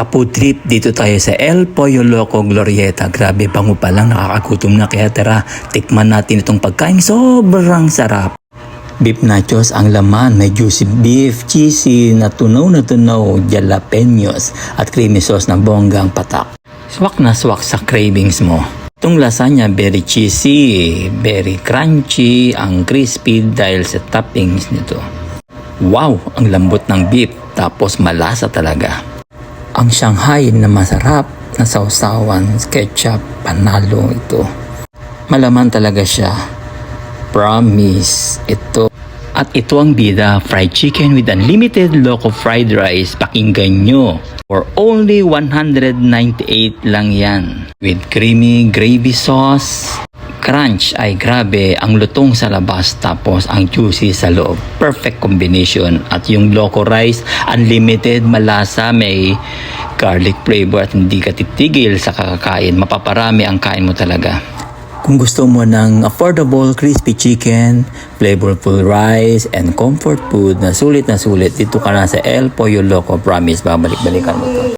Kapo trip, dito tayo sa El Pollo Loco Glorieta. Grabe, bango pa lang, nakakagutom na, kaya tara, tikman natin itong pagkain, sobrang sarap. Beef nachos ang laman, may juicy beef, cheesy na tunaw, jalapenos at creamy sauce na bonggang patak. Swak na swak sa cravings mo. Itong lasagna, very cheesy, very crunchy, ang crispy dahil sa toppings nito. Wow, ang lambot ng beef, tapos malasa talaga. Ang Shanghai na masarap na sausawan, ketchup, panalo ito. Malaman talaga siya. Promise ito. At ito ang bida, fried chicken with unlimited loco fried rice. Pakinggan nyo. For only 198 lang yan. With creamy gravy sauce. Crunch ay grabe, ang lutong sa labas tapos ang juicy sa loob. Perfect combination. At yung loco rice, unlimited, malasa, may garlic flavor at hindi ka titigil sa kakakain. Mapaparami ang kain mo talaga. Kung gusto mo ng affordable crispy chicken, flavorful rice, and comfort food na sulit, dito ka na sa El Pollo Loco. Promise, babalik-balikan mo to.